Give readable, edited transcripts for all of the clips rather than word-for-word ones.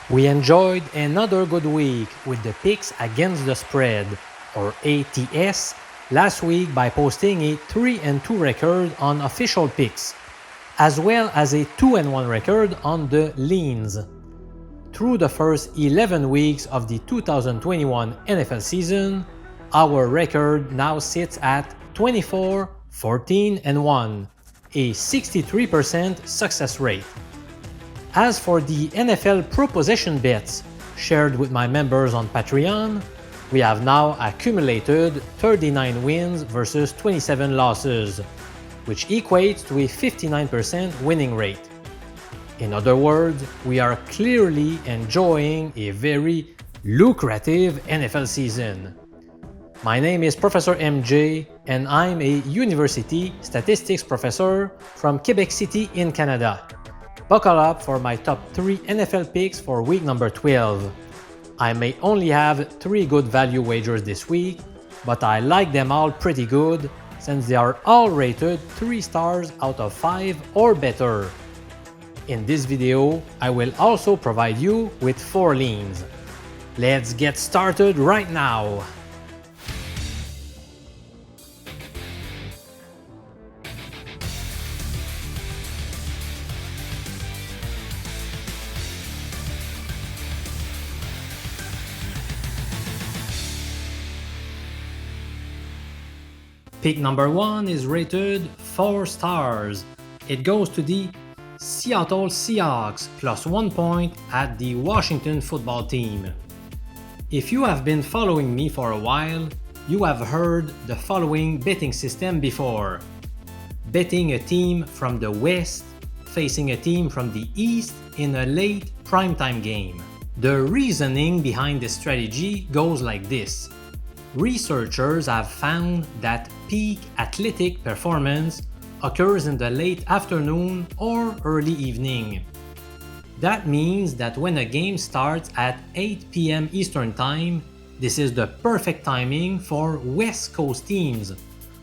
We enjoyed another good week with the picks against the spread, or ATS, last week by posting a 3-2 record on official picks, as well as a 2-1 record on the leans. Through the first 11 weeks of the 2021 NFL season, our record now sits at 24-14-1, a 63% success rate. As for the NFL proposition bets shared with my members on Patreon, we have now accumulated 39 wins versus 27 losses, which equates to a 59% winning rate. In other words, we are clearly enjoying a very lucrative NFL season. My name is Professor MJ, and I'm a university statistics professor from Quebec City in Canada. Buckle up for my top 3 NFL picks for week number 12. I may only have 3 good value wagers this week, but I like them all pretty good since they are all rated 3 stars out of 5 or better. In this video, I will also provide you with 4 leans. Let's get started right now! Pick number 1 is rated 4 stars. It goes to the Seattle Seahawks plus 1 point at the Washington football team. If you have been following me for a while, you have heard the following betting system before. Betting a team from the West facing a team from the East in a late primetime game. The reasoning behind this strategy goes like this. Researchers have found that peak athletic performance occurs in the late afternoon or early evening. That means that when a game starts at 8 p.m. Eastern Time, this is the perfect timing for West Coast teams,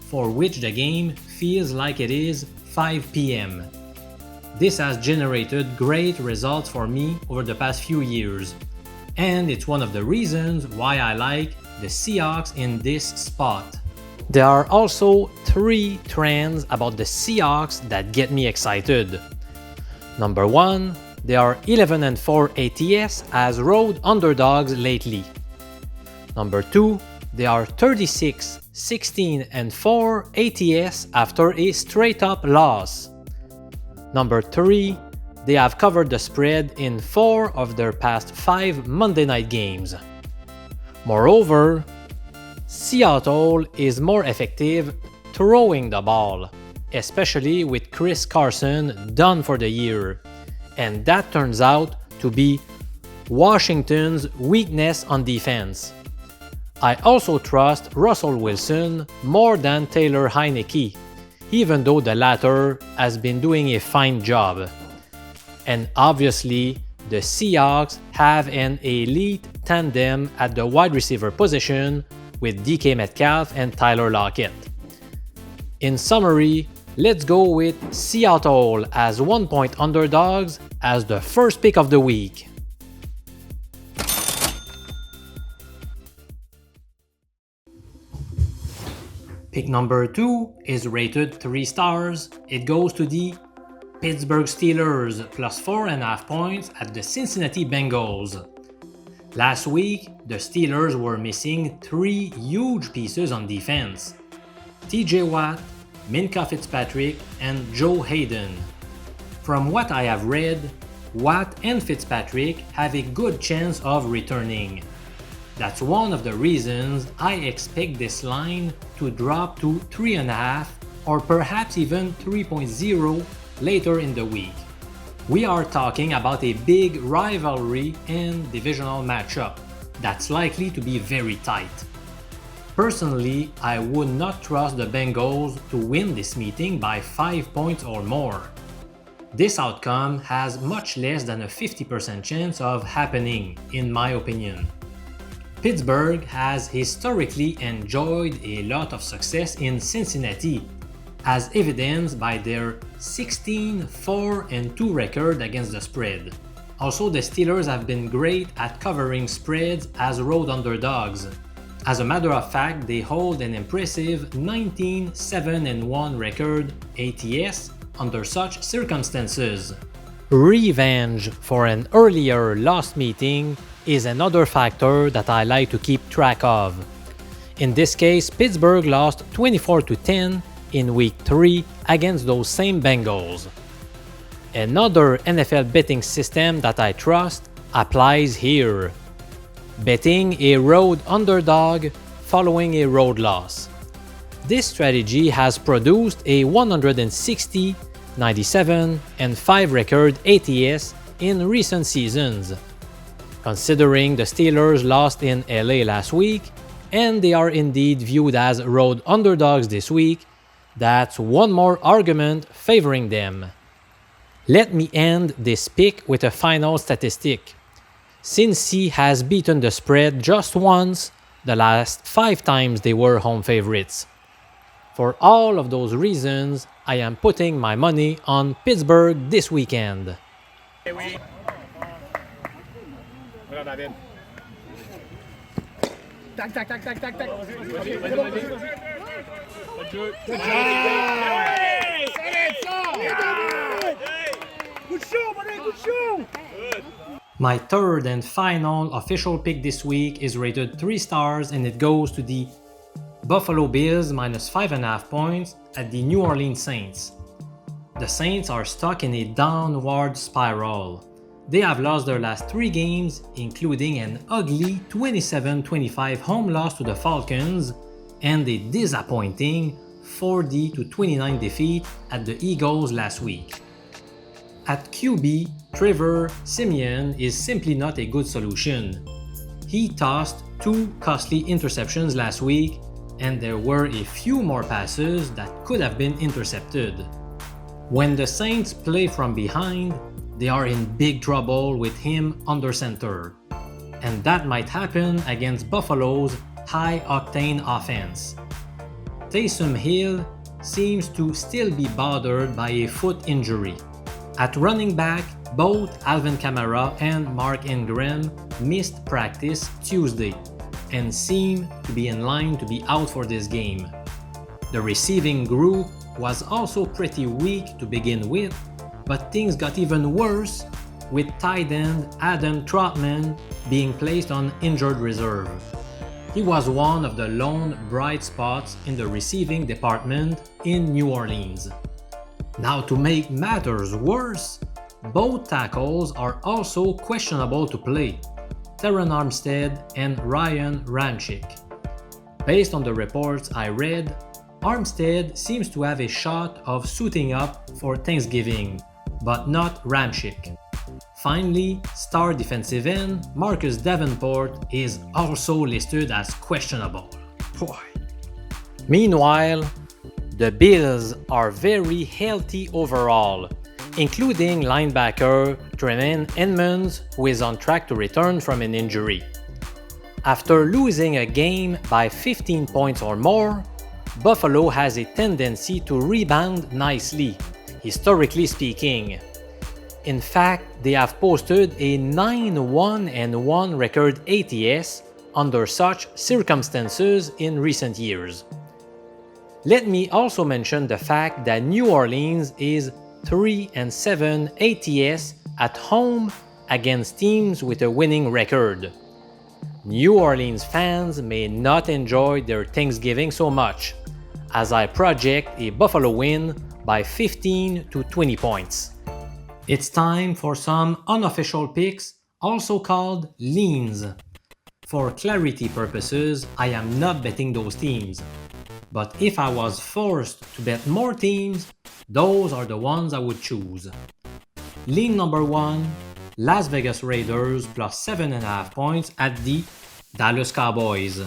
for which the game feels like it is 5 p.m. This has generated great results for me over the past few years, and it's one of the reasons why I like the Seahawks in this spot. There are also 3 trends about the Seahawks that get me excited. Number 1, they are 11-4 ATS as road underdogs lately. Number 2, they are 36-16-4 ATS after a straight-up loss. Number 3, they have covered the spread in 4 of their past 5 Monday night games. Moreover, Seattle is more effective throwing the ball, especially with Chris Carson done for the year, and that turns out to be Washington's weakness on defense. I also trust Russell Wilson more than Taylor Heinicke, even though the latter has been doing a fine job. And obviously, the Seahawks have an elite tandem at the wide receiver position with DK Metcalf and Tyler Lockett. In summary, let's go with Seattle as 1-point underdogs as the first pick of the week. Pick number 2 is rated 3 stars. It goes to the Pittsburgh Steelers plus 4.5 points at the Cincinnati Bengals. Last week, the Steelers were missing 3 huge pieces on defense: TJ Watt, Minkah Fitzpatrick, and Joe Hayden. From what I have read, Watt and Fitzpatrick have a good chance of returning. That's one of the reasons I expect this line to drop to 3.5 or perhaps even 3.0 later in the week. We are talking about a big rivalry and divisional matchup that's likely to be very tight. Personally, I would not trust the Bengals to win this meeting by 5 points or more. This outcome has much less than a 50% chance of happening, in my opinion. Pittsburgh has historically enjoyed a lot of success in Cincinnati, as evidenced by their 16-4-2 record against the spread. Also, the Steelers have been great at covering spreads as road underdogs. As a matter of fact, they hold an impressive 19-7-1 record ATS under such circumstances. Revenge for an earlier lost meeting is another factor that I like to keep track of. In this case, Pittsburgh lost 24-10 in Week 3 against those same Bengals. Another NFL betting system that I trust applies here. Betting a road underdog following a road loss. This strategy has produced a 160, 97, and 5 record ATS in recent seasons. Considering the Steelers lost in LA last week, and they are indeed viewed as road underdogs this week, that's one more argument favoring them. Let me end this pick with a final statistic. Cincy has beaten the spread just once the last 5 times they were home favorites. For all of those reasons, I am putting my money on Pittsburgh this weekend. My third and final official pick this week is rated 3 stars and it goes to the Buffalo Bills minus 5.5 points at the New Orleans Saints. The Saints are stuck in a downward spiral. They have lost their last 3 games, including an ugly 27-25 home loss to the Falcons and a disappointing 40-29 defeat at the Eagles last week. At QB, Trevor Siemian is simply not a good solution. He tossed 2 costly interceptions last week, and there were a few more passes that could have been intercepted. When the Saints play from behind, they are in big trouble with him under center. And that might happen against Buffalo's high-octane offense. Taysom Hill seems to still be bothered by a foot injury. At running back, both Alvin Kamara and Mark Ingram missed practice Tuesday and seem to be in line to be out for this game. The receiving group was also pretty weak to begin with, but things got even worse with tight end Adam Troutman being placed on injured reserve. He was one of the lone bright spots in the receiving department in New Orleans. Now, to make matters worse, both tackles are also questionable to play, Terron Armstead and Ryan Ramczyk. Based on the reports I read, Armstead seems to have a shot of suiting up for Thanksgiving, but not Ramczyk. Finally, star defensive end Marcus Davenport is also listed as questionable. Boy. Meanwhile, the Bills are very healthy overall, including linebacker Tremaine Edmunds, who is on track to return from an injury. After losing a game by 15 points or more, Buffalo has a tendency to rebound nicely, historically speaking. In fact, they have posted a 9-1-1 record ATS under such circumstances in recent years. Let me also mention the fact that New Orleans is 3-7 ATS at home against teams with a winning record. New Orleans fans may not enjoy their Thanksgiving so much, as I project a Buffalo win by 15 to 20 points. It's time for some unofficial picks, also called leans. For clarity purposes, I am not betting those teams. But if I was forced to bet more teams, those are the ones I would choose. Lean number 1, Las Vegas Raiders plus 7.5 points at the Dallas Cowboys.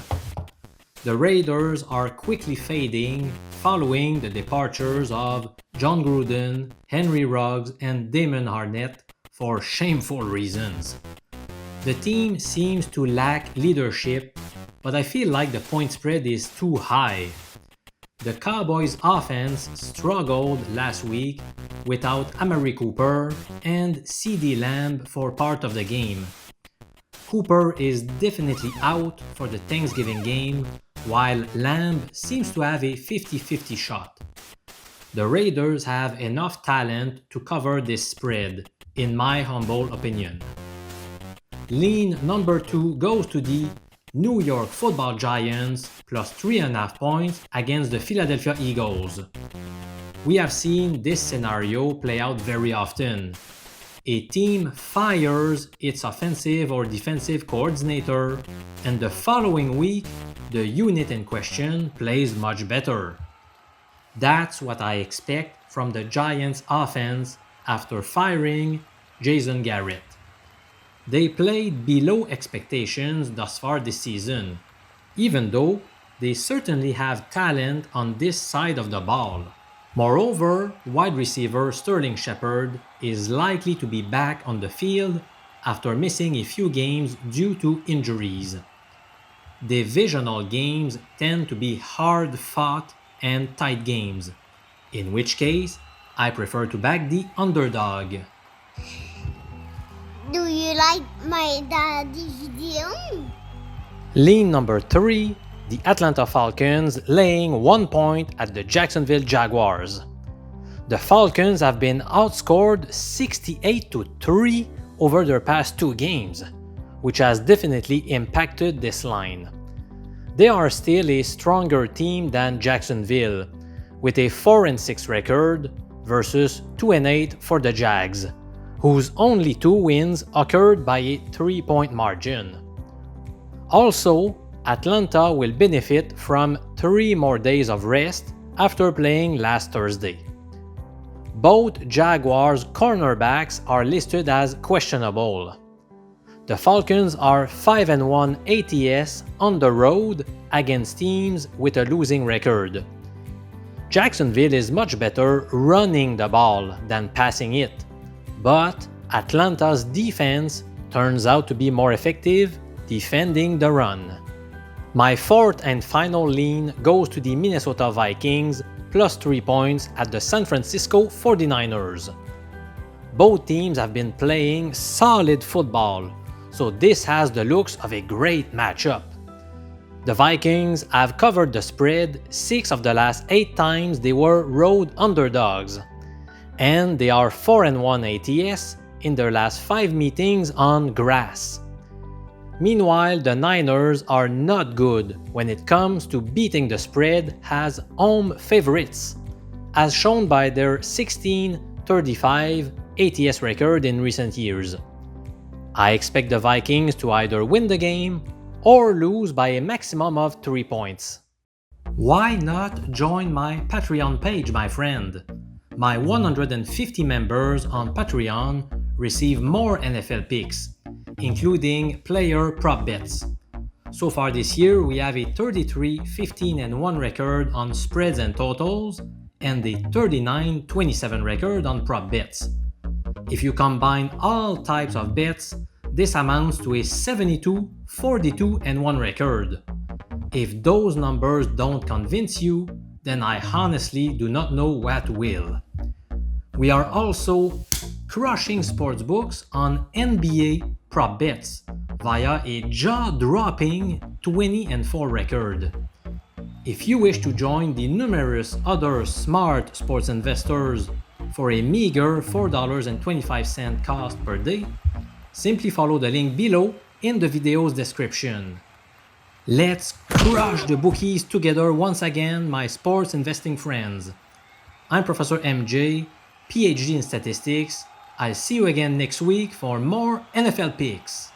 The Raiders are quickly fading following the departures of John Gruden, Henry Ruggs, and Damon Arnett for shameful reasons. The team seems to lack leadership, but I feel like the point spread is too high. The Cowboys offense struggled last week without Amari Cooper and CeeDee Lamb for part of the game. Cooper is definitely out for the Thanksgiving game, while Lamb seems to have a 50-50 shot. The Raiders have enough talent to cover this spread, in my humble opinion. Lean number 2 goes to the New York Football Giants plus 3.5 points against the Philadelphia Eagles. We have seen this scenario play out very often. A team fires its offensive or defensive coordinator, and the following week, the unit in question plays much better. That's what I expect from the Giants offense after firing Jason Garrett. They played below expectations thus far this season, even though they certainly have talent on this side of the ball. Moreover, wide receiver Sterling Shepard is likely to be back on the field after missing a few games due to injuries. Divisional games tend to be hard-fought and tight games, in which case I prefer to back the underdog. Do you like my daddy's video? Lean number 3, the Atlanta Falcons laying 1 point at the Jacksonville Jaguars. The Falcons have been outscored 68-3 over their past 2 games, which has definitely impacted this line. They are still a stronger team than Jacksonville, with a 4-6 record versus 2-8 for the Jags, whose only 2 wins occurred by a 3-point margin. Also, Atlanta will benefit from 3 more days of rest after playing last Thursday. Both Jaguars cornerbacks are listed as questionable. The Falcons are 5-1 ATS on the road against teams with a losing record. Jacksonville is much better running the ball than passing it, but Atlanta's defense turns out to be more effective defending the run. My 4th and final lean goes to the Minnesota Vikings plus 3 points at the San Francisco 49ers. Both teams have been playing solid football, so this has the looks of a great matchup. The Vikings have covered the spread 6 of the last 8 times they were road underdogs, and they are 4-1 ATS in their last 5 meetings on grass. Meanwhile, the Niners are not good when it comes to beating the spread as home favorites, as shown by their 16-35 ATS record in recent years. I expect the Vikings to either win the game or lose by a maximum of 3 points. Why not join my Patreon page, my friend? My 150 members on Patreon receive more NFL picks, including player prop bets. So far this year, we have a 33-15-1 record on spreads and totals, and a 39-27 record on prop bets. If you combine all types of bets, this amounts to a 72-42-1 record. If those numbers don't convince you, then I honestly do not know what will. We are also crushing sportsbooks on NBA prop bets via a jaw-dropping 20-4 record. If you wish to join the numerous other smart sports investors for a meager $4.25 cost per day, simply follow the link below in the video's description. Let's crush the bookies together once again, my sports investing friends. I'm Professor MJ, PhD in statistics. I'll see you again next week for more NFL picks.